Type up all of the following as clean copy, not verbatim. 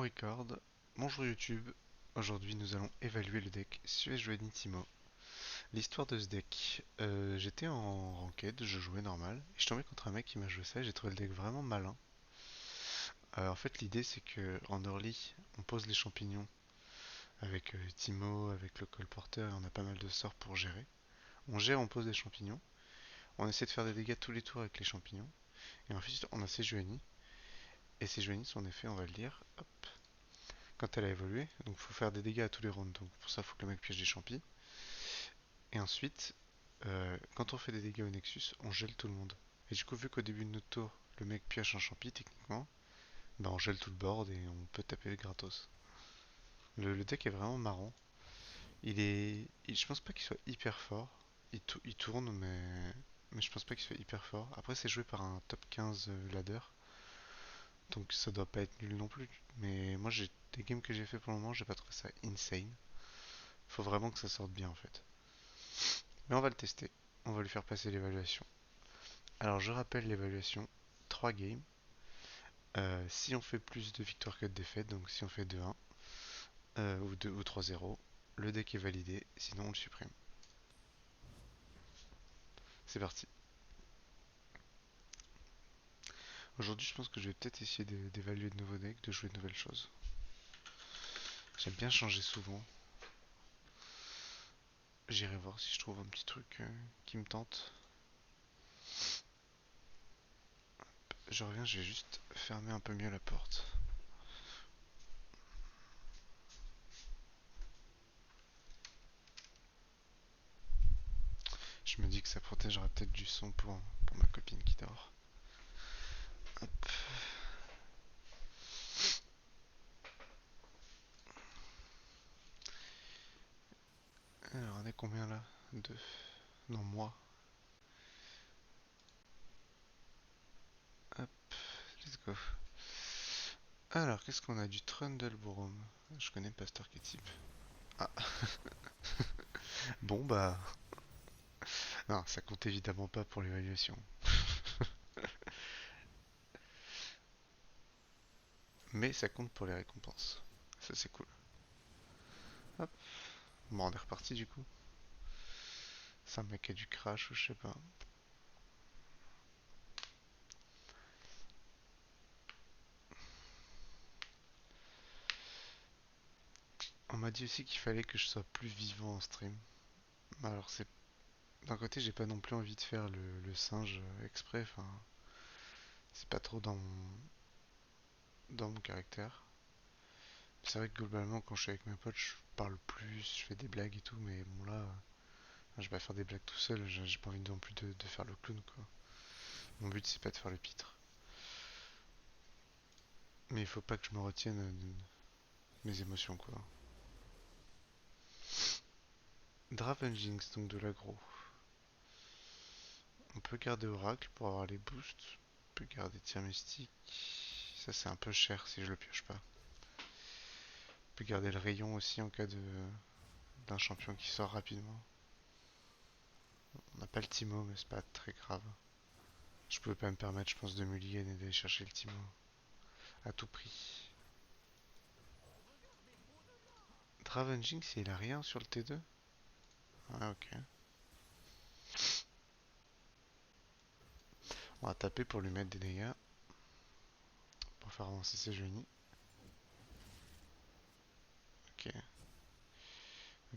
record. Bonjour YouTube. Aujourd'hui, nous allons évaluer le deck Suez Timo. L'histoire de ce deck, j'étais en ranked, je jouais normal, et je tombais contre un mec qui m'a joué ça et j'ai trouvé le deck vraiment malin. En fait, l'idée c'est que en early, on pose les champignons avec Timo, avec le colporteur et on a pas mal de sorts pour gérer. On gère, on pose des champignons, on essaie de faire des dégâts tous les tours avec les champignons, et ensuite on a Sejuani, et Sejuani, son effet, on va le lire, hop, quand elle a évolué. Donc il faut faire des dégâts à tous les rounds. Donc pour ça, il faut que le mec piège des champis. Et ensuite, quand on fait des dégâts au Nexus, on gèle tout le monde. Et du coup, vu qu'au début de notre tour, le mec pioche un champi, techniquement, bah on gèle tout le board et on peut taper gratos. Le deck est vraiment marrant. Je pense pas qu'il soit hyper fort. Il tourne, mais je pense pas qu'il soit hyper fort. Après, c'est joué par un top 15 ladder. Donc ça doit pas être nul non plus. Mais moi, j'ai des games que j'ai fait pour le moment, j'ai pas trouvé ça insane. Faut vraiment que ça sorte bien en fait. Mais on va le tester. On va lui faire passer l'évaluation. Alors je rappelle l'évaluation. 3 games. Si on fait plus de victoires que de défaites, donc si on fait 2-1 ou 2 ou 3-0, le deck est validé, sinon on le supprime. C'est parti. Aujourd'hui je pense que je vais peut-être essayer d'évaluer de nouveaux decks, de jouer de nouvelles choses. J'aime bien changer souvent. J'irai voir si je trouve un petit truc qui me tente. Je reviens, je vais juste fermer un peu mieux la porte. Je me dis que ça protégera peut-être du son pour ma copine qui dort. Hop. Alors on est combien là? Deux. Non, moi. Hop, let's go. Alors, qu'est-ce qu'on a du Trundleborough? Je connais pas cet archétype. Ah, bon bah. Non, ça compte évidemment pas pour l'évaluation. Mais ça compte pour les récompenses. Ça c'est cool. Hop. Bon, on est reparti du coup. C'est un mec qui a du crash ou je sais pas. On m'a dit aussi qu'il fallait que je sois plus vivant en stream. Alors c'est. D'un côté, j'ai pas non plus envie de faire le singe exprès. Enfin, c'est pas trop dans mon caractère. C'est vrai que globalement, quand je suis avec mes potes, je parle plus, je fais des blagues et tout, mais bon là, je vais pas faire des blagues tout seul, j'ai pas envie non plus de faire le clown quoi. Mon but c'est pas de faire le pitre. Mais il faut pas que je me retienne de mes émotions quoi. Draven Jinx, donc de l'aggro. On peut garder Oracle pour avoir les boosts. On peut garder Tir Mystique. Ça c'est un peu cher si je le pioche pas. On peut garder le rayon aussi en cas d'un champion qui sort rapidement. On n'a pas le Timo mais c'est pas très grave. Je pouvais pas me permettre je pense de mulligan et d'aller chercher le Timo. À tout prix. Draven Jinx il a rien sur le T2. Ah ok. On va taper pour lui mettre des dégâts. Pour faire avancer ses génies. Ok.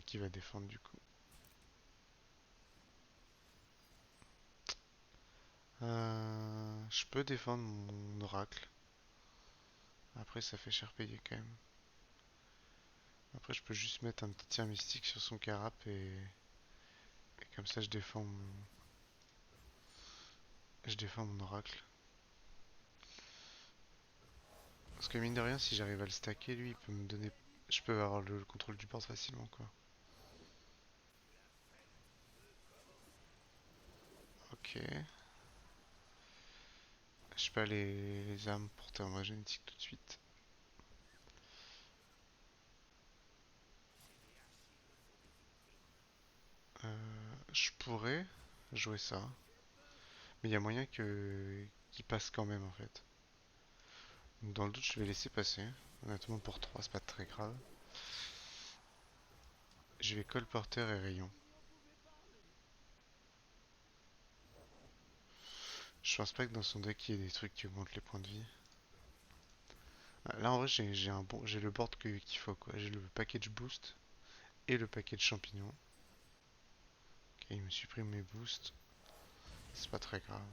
Qui va défendre du coup. Je peux défendre mon oracle. Après ça fait cher payer quand même. Après je peux juste mettre un petit tir mystique sur son carap et comme ça je défends mon oracle. Parce que mine de rien si j'arrive à le stacker lui il peut me donner. Je peux avoir le contrôle du board facilement quoi. Ok. Je peux aller les armes pour thermo génétique tout de suite. Je pourrais jouer ça. Mais il y a moyen qu'il passe quand même en fait. Donc dans le doute je vais laisser passer. Honnêtement, pour 3 c'est pas très grave. Je vais colporteur et rayon. Je pense pas que dans son deck il y ait des trucs qui augmentent les points de vie. Ah, là en vrai j'ai le board qu'il faut quoi. J'ai le package boost et le package champignon. Ok, il me supprime mes boosts. C'est pas très grave.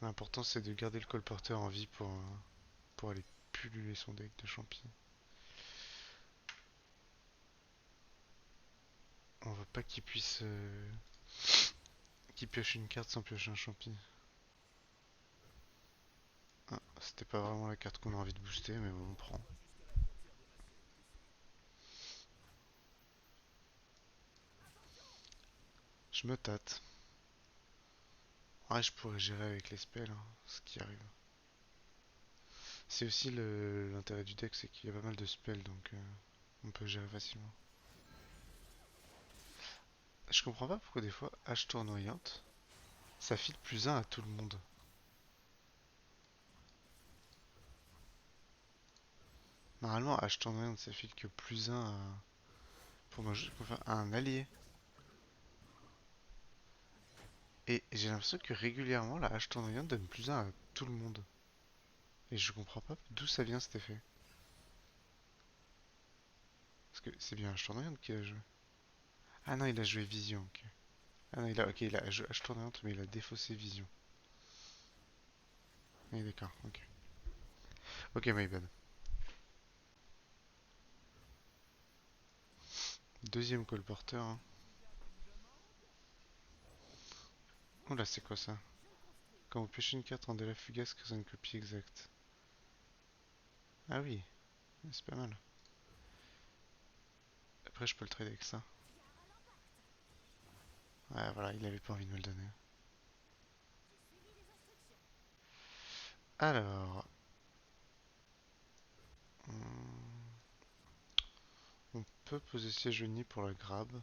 L'important c'est de garder le colporteur en vie pour aller pulluler son deck de champi. On veut pas qu'il puisse qu'il pioche une carte sans piocher un champi. Ah, c'était pas vraiment la carte qu'on a envie de booster, mais bon, on prend. Je me tâte. Ouais, je pourrais gérer avec les spells, hein, ce qui arrive. C'est aussi l'intérêt du deck, c'est qu'il y a pas mal de spells, donc on peut gérer facilement. Je comprends pas pourquoi des fois, Hache tournoyante, ça file plus un à tout le monde. Normalement, Hache tournoyante, ça file que plus un pour moi, enfin, à un allié. Et j'ai l'impression que régulièrement, la Hache tournoyante donne plus un à tout le monde. Et je comprends pas d'où ça vient cet effet. Parce que c'est bien Hache tournoyante qui a joué. Ah non, il a joué Vision, ok. Ah non, il a joué Hache tournoyante, mais il a défaussé Vision. Oui, d'accord, ok. Ok, my bad. Deuxième colporteur, hein. Oh là, c'est quoi ça? Quand vous pêchez une carte en délai fugace, créez une copie exacte. Ah oui, c'est pas mal. Après, je peux le trader avec ça. Ouais, voilà, il avait pas envie de me le donner. Alors, on peut poser siège uni pour la grab.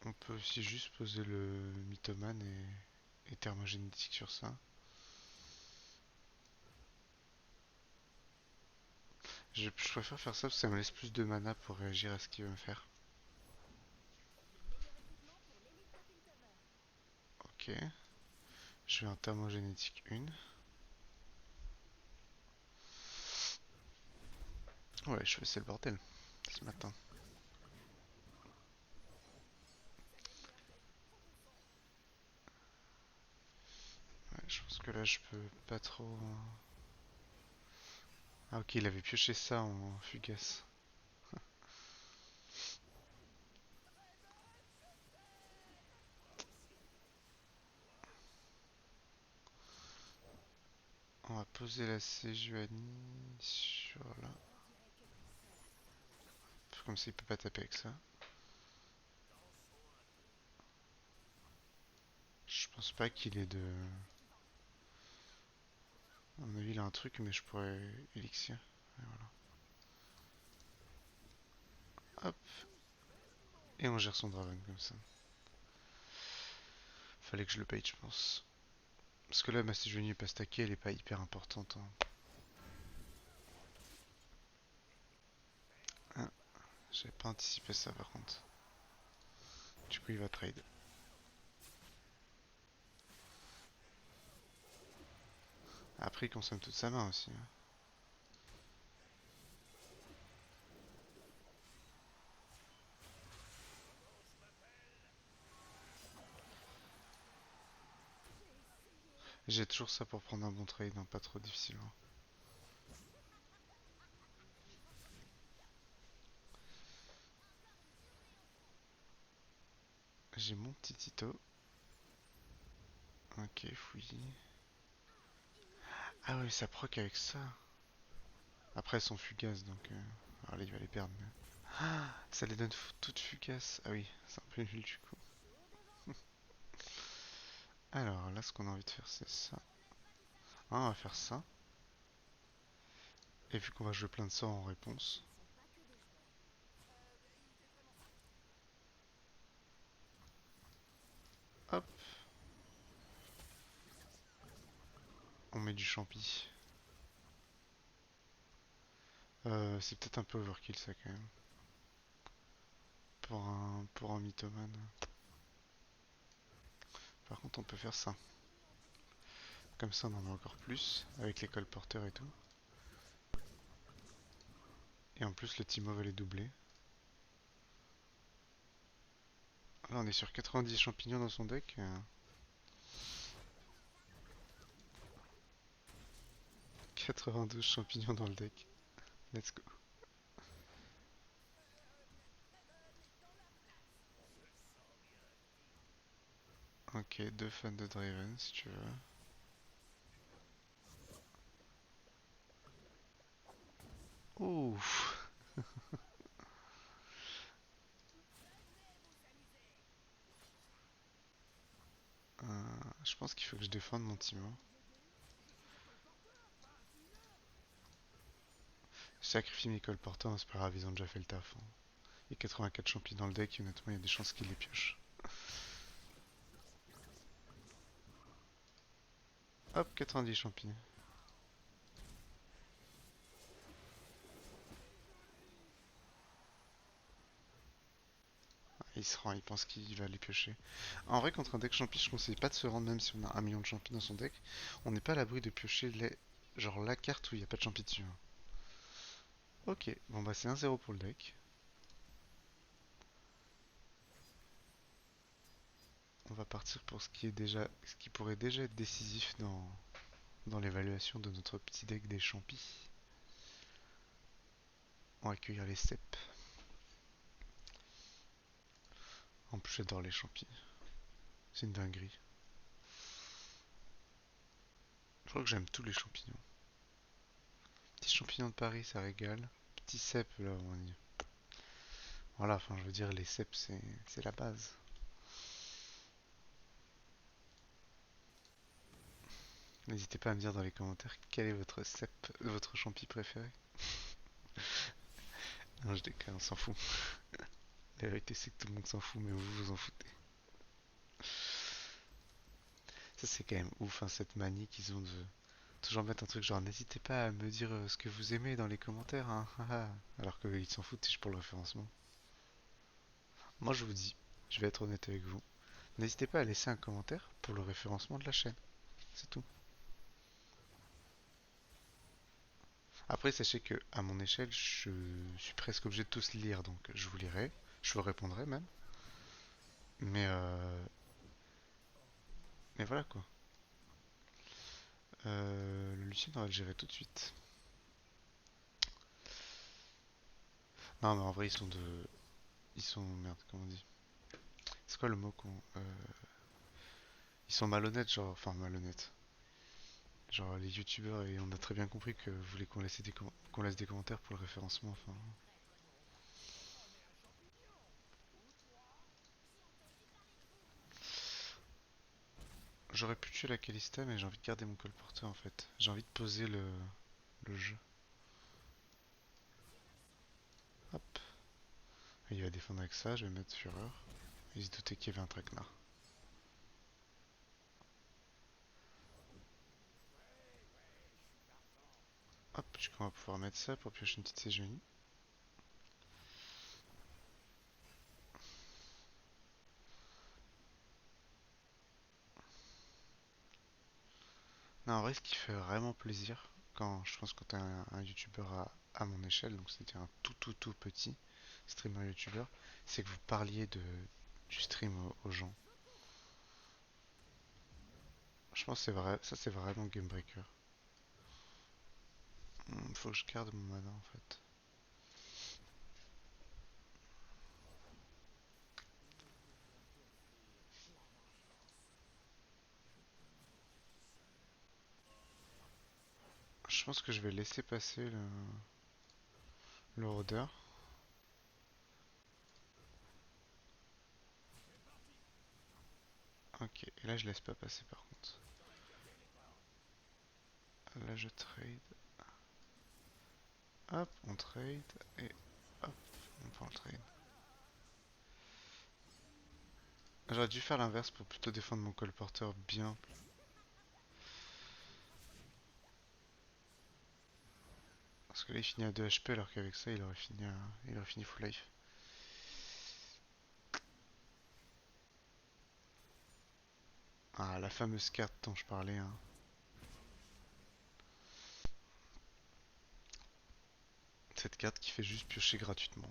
On peut aussi juste poser le mythomane et thermogénétique sur ça. Je préfère faire ça parce que ça me laisse plus de mana pour réagir à ce qu'il veut me faire. Ok, je vais un thermogénétique 1. Ouais, je faisais le bordel ce matin. Ouais, je pense que là, je peux pas trop. Ah, ok, il avait pioché ça en fugace. On va poser la Sejuani sur là. Comme ça, il peut pas taper avec ça. Je pense pas qu'il ait de. À mon avis, il a un truc, mais je pourrais élixir. Et voilà. Hop. Et on gère son Draven comme ça. Fallait que je le paye, je pense. Parce que là, ma Sejuani pas stackée, elle est pas hyper importante, hein. Ah, j'avais pas anticipé ça par contre. Du coup, il va trade. Après, il consomme toute sa main aussi, hein. J'ai toujours ça pour prendre un bon trade, hein, pas trop difficilement. J'ai mon petit Tito. Ok, fouillis. Ah oui, ça proc avec ça. Après, elles sont fugaces, donc... alors là, il va les perdre. Mais... Ah, ça les donne toutes fugaces. Ah oui, c'est un peu nul du coup. Alors, là, ce qu'on a envie de faire, c'est ça. Ah, on va faire ça. Et vu qu'on va jouer plein de sorts en réponse. Hop. On met du champi. C'est peut-être un peu overkill ça quand même. Pour un mythomane. Par contre on peut faire ça. Comme ça on en a encore plus. Avec les colporteurs et tout. Et en plus le Timo va les doubler. Là on est sur 90 champignons dans son deck. 92 champignons dans le deck. Let's go. Ok, deux fans de Draven si tu veux. Ouf. Je pense qu'il faut que je défende mon Timo. Je sacrifie mes colporteurs, c'est pas grave, ils ont déjà fait le taf, hein. Il y a 84 champis dans le deck et honnêtement il y a des chances qu'ils les piochent. Hop, 90 champis. Il se rend, il pense qu'il va les piocher. En vrai, contre un deck champi, je conseille pas de se rendre même si on a un million de champis dans son deck. On n'est pas à l'abri de piocher genre la carte où il n'y a pas de champis dessus, hein. Ok, bon bah c'est 1-0 pour le deck. On va partir pour ce qui pourrait déjà être décisif dans l'évaluation de notre petit deck des champis. On va accueillir les steppes. En plus, j'adore les champis. C'est une dinguerie. Je crois que j'aime tous les champignons. Petit champignon de Paris, ça régale. Petit cep, là, voilà, enfin, je veux dire, les cèpes, c'est la base. N'hésitez pas à me dire dans les commentaires quel est votre cep, votre champi préféré. Non, je déconne, on s'en fout. La vérité, c'est que tout le monde s'en fout, mais vous vous en foutez. Ça, c'est quand même ouf, hein, cette manie qu'ils ont de toujours mettre un truc genre n'hésitez pas à me dire ce que vous aimez dans les commentaires, hein, alors qu'ils s'en foutent, c'est juste pour le référencement. Moi, je vous dis, je vais être honnête avec vous. N'hésitez pas à laisser un commentaire pour le référencement de la chaîne. C'est tout. Après, sachez que à mon échelle, je suis presque obligé de tous lire, donc je vous lirai, je vous répondrai même. Mais mais voilà quoi. Le Lucien, on va le gérer tout de suite. Non, mais en vrai, ils sont merde, comment on dit? C'est quoi le mot qu'on, ils sont malhonnêtes, genre, enfin malhonnêtes. Genre les youtubeurs et on a très bien compris que vous voulez qu'on laisse des commentaires pour le référencement. Enfin, j'aurais pu tuer la Kalista, mais j'ai envie de garder mon colporteur en fait. J'ai envie de poser le jeu. Hop. Et il va défendre avec ça, je vais mettre Fureur. Il se doutait qu'il y avait un traquenard. Hop, je crois qu'on va pouvoir mettre ça pour piocher une petite CGI. Non, en vrai, ce qui fait vraiment plaisir, je pense quand t'es un youtubeur à mon échelle, donc c'était un tout petit streamer youtubeur, c'est que vous parliez du stream aux gens. Je pense que c'est vrai, ça c'est vraiment game breaker. Faut que je garde mon mana en fait. Je pense que je vais laisser passer le rôdeur. Ok, et là je laisse pas passer par contre. Là je trade. Hop, on trade. Et hop, on prend le trade. J'aurais dû faire l'inverse pour plutôt défendre mon colporteur bien. Parce que là il finit à 2 HP alors qu'avec ça il aurait fini full life. Ah, la fameuse carte dont je parlais, hein. Cette carte qui fait juste piocher gratuitement.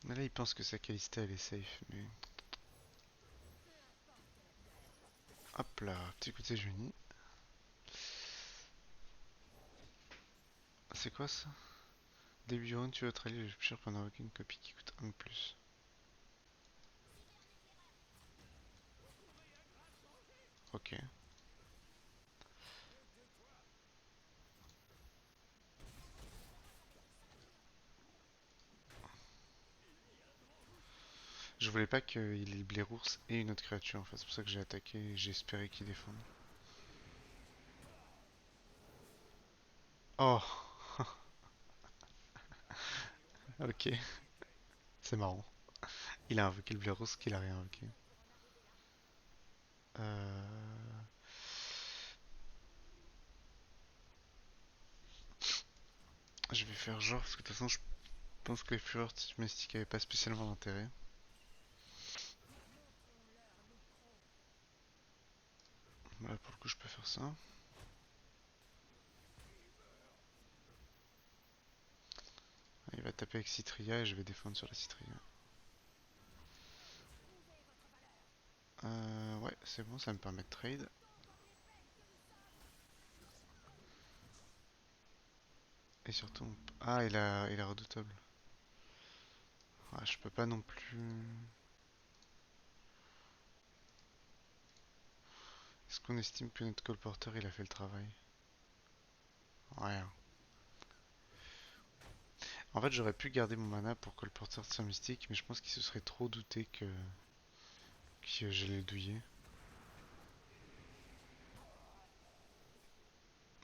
Mais là il pense que sa Kalista elle est safe, mais... Hop là, petit coup de génie. C'est quoi ça? Début du round, tu vas trahir le plus cher pour n'avoir aucune copie qui coûte 1 de plus. Ok. Je voulais pas qu'il ait Blairours et une autre créature en fait, c'est pour ça que j'ai attaqué et j'ai espéré qu'il défende. Oh, ok, c'est marrant. Il a invoqué le Blairours qu'il a rien invoqué. Euh... Je vais faire genre, parce que de toute façon je pense que les fureurs domestiques avaient pas spécialement d'intérêt. Voilà, pour le coup je peux faire ça. Il va taper avec Citria et je vais défendre sur la Citria. Ouais, c'est bon, ça me permet de trade. Et surtout, ah, il est redoutable. Ah, je peux pas non plus... Est-ce qu'on estime que notre colporteur il a fait le travail? Ouais. En fait, j'aurais pu garder mon mana pour colporteur de Saint Mystique, mais je pense qu'il se serait trop douté que j'allais le douiller.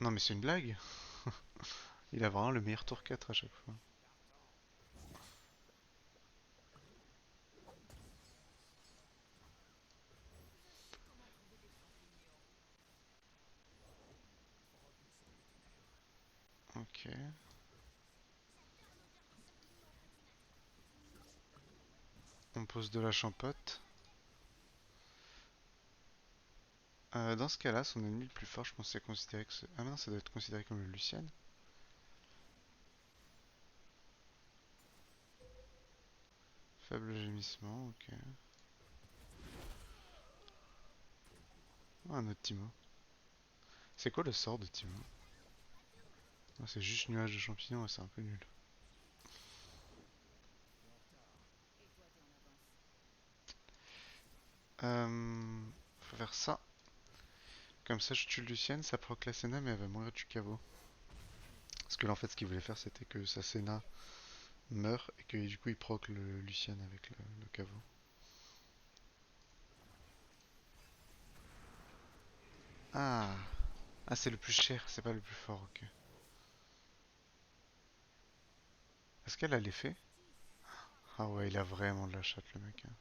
Non, mais c'est une blague. Il a vraiment le meilleur tour 4 à chaque fois. Ok. On pose de la champote. Dans ce cas-là, son ennemi le plus fort, je pense que c'est considéré que... Ah mais non, ça doit être considéré comme le Lucian. Faible gémissement, ok. Ah, un autre Timo. C'est quoi le sort de Timo? Ah, c'est juste nuage de champignons, ouais, c'est un peu nul. Faut faire ça. Comme ça, je tue Lucienne, ça proc la Senna, mais elle va mourir du caveau. Parce que là, en fait, ce qu'il voulait faire, c'était que sa Senna meurt et que du coup, il proc le Lucienne avec le caveau. Ah, ah c'est le plus cher, c'est pas le plus fort, ok. Est-ce qu'elle a l'effet? Ah ouais, il a vraiment de la chatte, le mec, hein.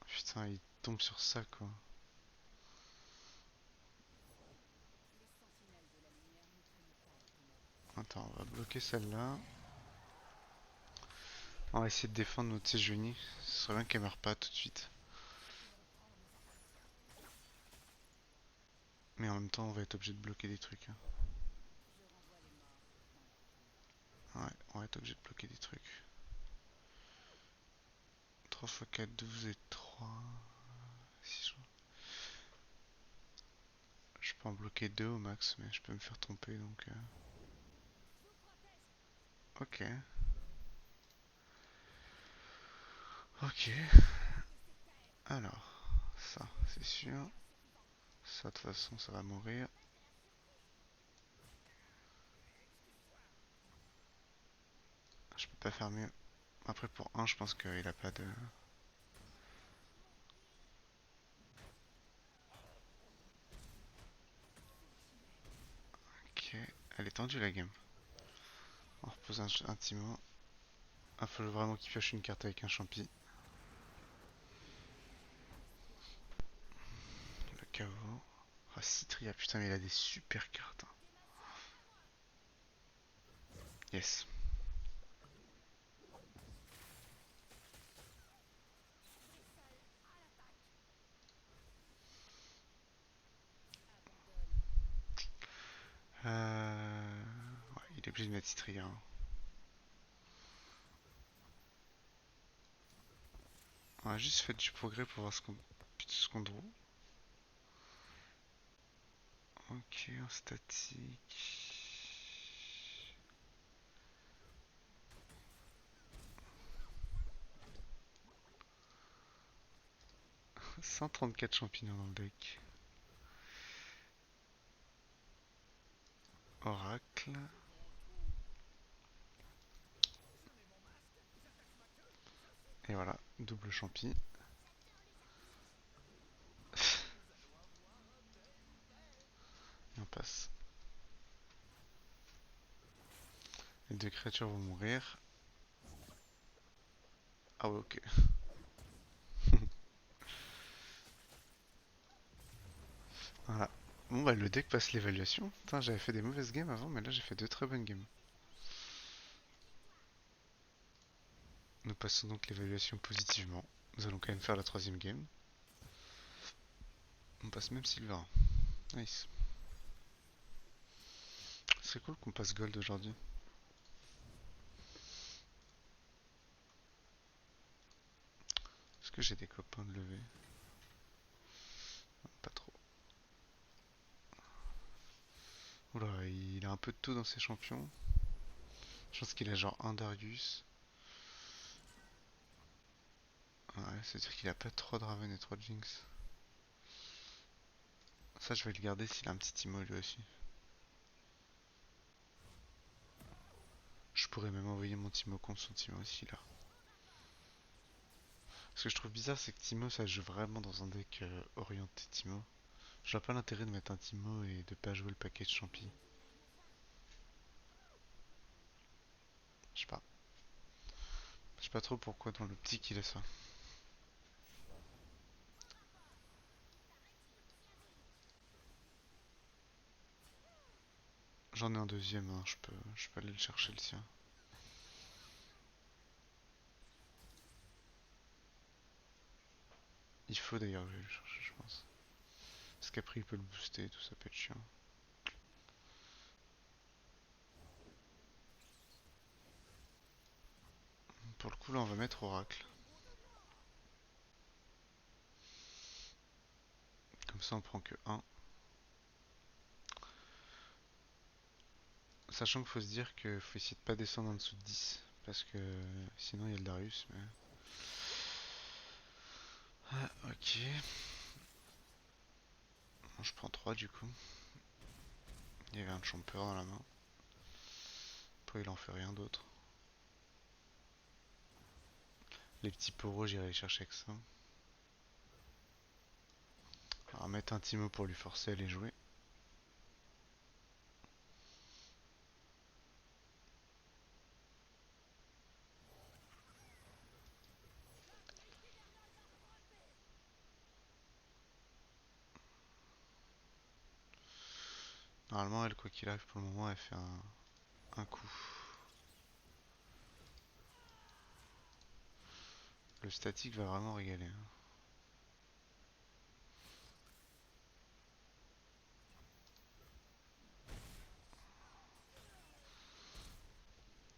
Putain, il tombe sur ça, quoi. Attends, on va bloquer celle-là. On va essayer de défendre notre Sejuani. Ce serait bien qu'elle meure pas tout de suite. Mais en même temps, on va être obligé de bloquer des trucs, hein. Ouais, on va être obligé de bloquer des trucs. 3 x 4, 12 et 3. Si je peux en bloquer 2 au max, mais je peux me faire tromper donc. Ok, ok. Alors, ça, c'est sûr. Ça, de toute façon, ça va mourir. Je peux pas faire mieux. Après, pour un, je pense qu'il a pas de. Ok, elle est tendue la game. On repose un Timo. Ah, faut vraiment qu'il pioche une carte avec un champi. Le caveau. Ah, Citria, putain, mais il a des super cartes, hein. Yes. Ouais, il est obligé de mettre Citria, hein. On a juste fait du progrès pour voir ce qu'on draw. Ok, en statique. 134 champignons dans le deck. Oracle. Et voilà, double champi. Et on passe. Les deux créatures vont mourir. Ah ouais, ok. Voilà. Bon bah le deck passe l'évaluation. Putain, j'avais fait des mauvaises games avant, mais là j'ai fait deux très bonnes games. Nous passons donc l'évaluation positivement. Nous allons quand même faire la troisième game. On passe même silver. Nice. C'est cool qu'on passe gold aujourd'hui. Est-ce que j'ai des copains de lever? Pas trop. Oula, il a un peu de tout dans ses champions. Je pense qu'il a genre un Darius. Ouais, c'est-à-dire qu'il a pas trop de Raven et trop de Jinx. Ça, je vais le garder s'il a un petit Timo lui aussi. Je pourrais même envoyer mon Timo contre son Timo aussi là. Ce que je trouve bizarre, c'est que Timo ça joue vraiment dans un deck orienté Timo. Je vois pas l'intérêt de mettre un Timo et de pas jouer le package champi. Je sais pas. Je sais pas trop pourquoi dans l'optique il a ça. J'en ai un deuxième, hein, je peux aller le chercher le sien. Il faut d'ailleurs que j'aille le chercher, je pense. Parce qu'après il peut le booster, tout ça peut être chiant. Pour le coup là on va mettre Oracle. Comme ça on prend que un. Sachant qu'il faut se dire qu'il faut essayer de pas descendre en dessous de 10. Parce que sinon il y a le Darius. Mais... Ah, ok. Bon, je prends 3 du coup. Il y avait un Chomper dans la main. Après il en fait rien d'autre. Les petits poros j'irai les chercher avec ça. Alors mettre un Timo pour lui forcer à les jouer. Normalement elle quoi qu'il arrive pour le moment elle fait un coup. Le statique va vraiment régaler, hein.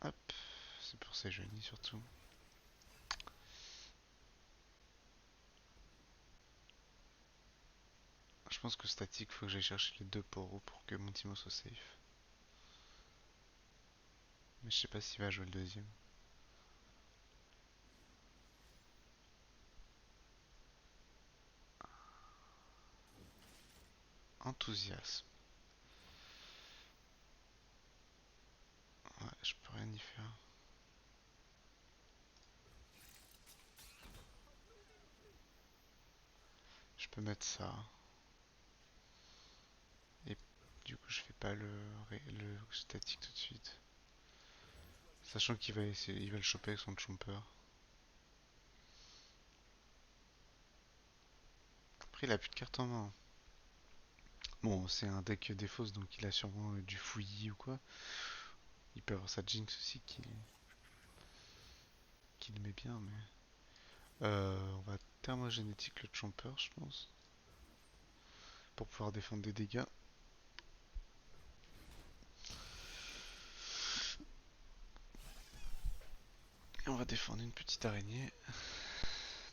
Hop, c'est pour ces jeunes surtout. Je pense que statique faut que j'aille chercher les deux poros pour que mon Timo soit safe. Mais je sais pas s'il va jouer le deuxième. Enthousiasme. Ouais, je peux rien y faire. Je peux mettre ça. Et du coup, je fais pas le statique tout de suite. Sachant qu'il va essayer, il va le choper avec son chomper. Après, il a plus de cartes en main. Bon, c'est un deck défausse, donc il a sûrement du fouillis ou quoi. Il peut avoir sa Jinx aussi qui le met bien, mais. On va thermogénétique le chomper, je pense. Pour pouvoir défendre des dégâts. Et on va défendre une petite araignée.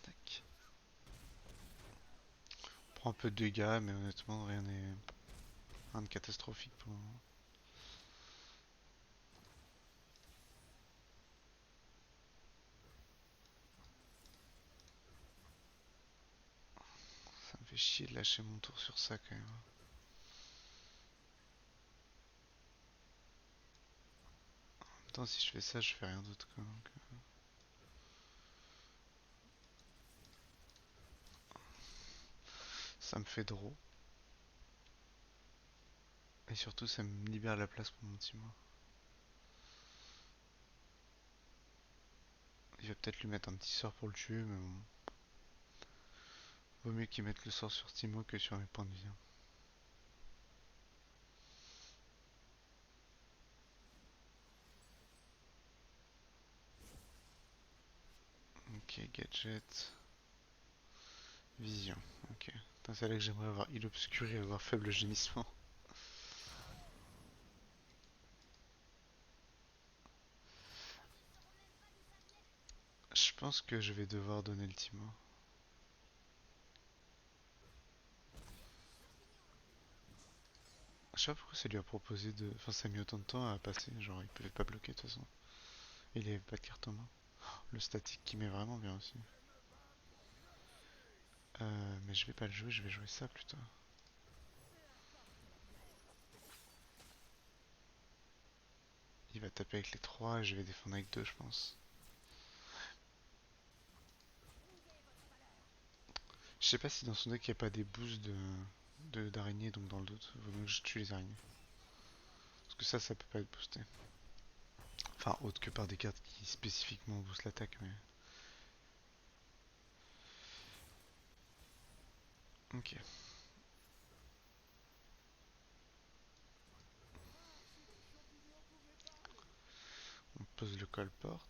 Tac. On prend un peu de dégâts, mais honnêtement, rien de catastrophique pour le moment. Ça me fait chier de lâcher mon tour sur ça quand même. Attends, si je fais ça, je fais rien d'autre quoi. Donc, ça me fait draw. Et surtout, ça me libère la place pour mon Timo. Il va peut-être lui mettre un petit sort pour le tuer, mais bon. Vaut mieux qu'il mette le sort sur Timo que sur mes points de vie. Ok, gadget. Vision. Ok. C'est là que j'aimerais avoir île obscure et avoir faible gémissement. Je pense que je vais devoir donner le Timo. Je sais pas pourquoi ça lui a proposé de. Enfin, ça a mis autant de temps à passer. Genre, il pouvait pas bloquer de toute façon. Il avait pas de carte en main. Le statique qui met vraiment bien aussi. Mais je vais pas le jouer, je vais jouer ça plutôt. Il va taper avec les 3 et je vais défendre avec 2 je pense. Je sais pas si dans son deck il n'y a pas des boosts d'araignées, donc dans le doute, vaut mieux que je tue les araignées. Parce que ça peut pas être boosté. Enfin, autre que par des cartes qui spécifiquement boostent l'attaque, mais. Ok. On pose le colport.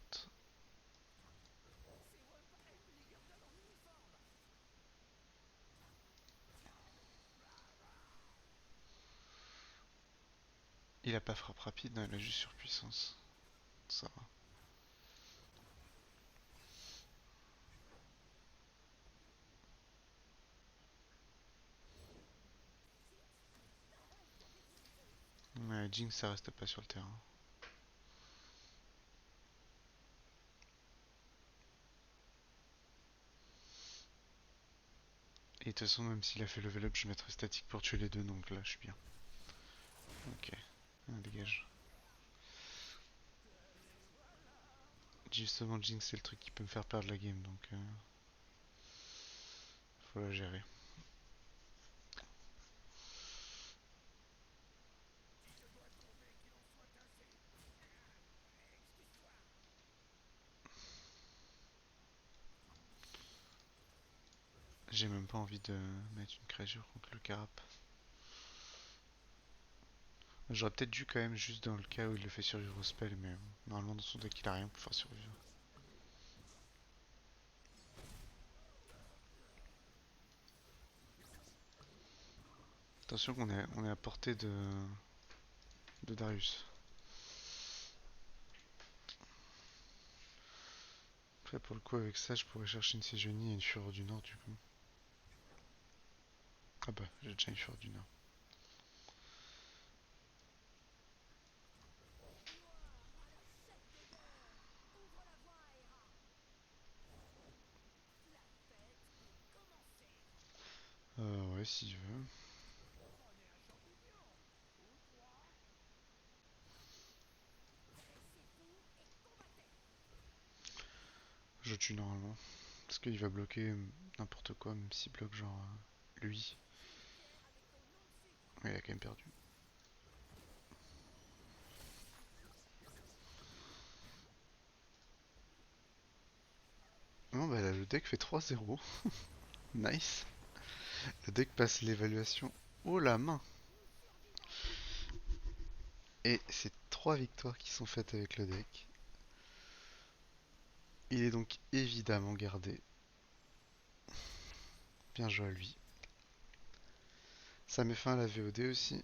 Il a pas frappe rapide, non, il a juste surpuissance. Ça va. Ouais, Jinx ça reste pas sur le terrain. Et de toute façon, même s'il a fait level up, je mettrai statique pour tuer les deux, donc là je suis bien. Ok, dégage. Justement, Jinx c'est le truc qui peut me faire perdre la game, donc faut la gérer. J'ai même pas envie de mettre une créature contre le carap. J'aurais peut-être dû quand même, juste dans le cas où il le fait survivre au spell, mais normalement dans son deck il a rien pour faire survivre. Attention qu'on est à portée de Darius. Après pour le coup avec ça je pourrais chercher une Séjonie et une Fureur du Nord du coup. Ah bah j'ai déjà une Fureur du Nord. Ouais s'il veut. Je tue normalement. Parce qu'il va bloquer n'importe quoi, même s'il bloque genre lui. Ouais, il a quand même perdu. le deck fait 3-0. Nice. Le deck passe l'évaluation haut la main. Et c'est 3 victoires qui sont faites avec le deck. Il est donc évidemment gardé. Bien joué à lui. Ça met fin à la VOD aussi.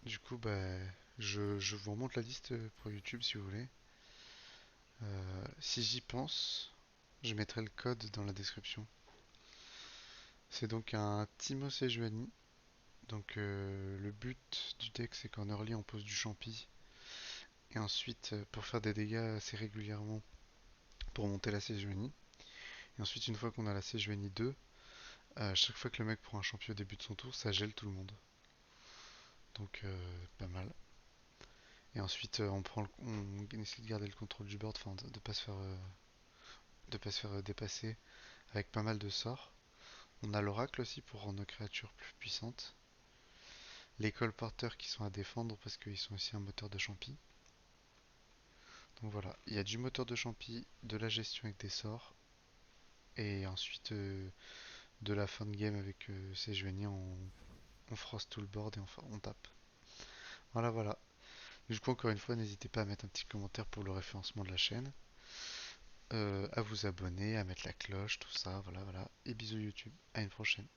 Du coup, bah, je vous remonte la liste pour YouTube si vous voulez. Si j'y pense, je mettrai le code dans la description. C'est donc un Timo Sejuani. Donc le but du deck c'est qu'en early on pose du champi. Et ensuite pour faire des dégâts assez régulièrement pour monter la Sejuani. Et ensuite une fois qu'on a la Sejuani 2, à chaque fois que le mec prend un champi au début de son tour, ça gèle tout le monde. Donc pas mal. Et ensuite on essaie de garder le contrôle du board, enfin de pas se faire dépasser avec pas mal de sorts. On a l'oracle aussi pour rendre nos créatures plus puissantes. Les colporteurs qui sont à défendre parce qu'ils sont aussi un moteur de champi. Donc voilà, il y a du moteur de champi, de la gestion avec des sorts, et ensuite de la fin de game avec ces Sejuani, on frost tout le board et on tape. Voilà, voilà. Du coup, encore une fois, n'hésitez pas à mettre un petit commentaire pour le référencement de la chaîne, à vous abonner, à mettre la cloche, tout ça, voilà, voilà. Et bisous YouTube, à une prochaine.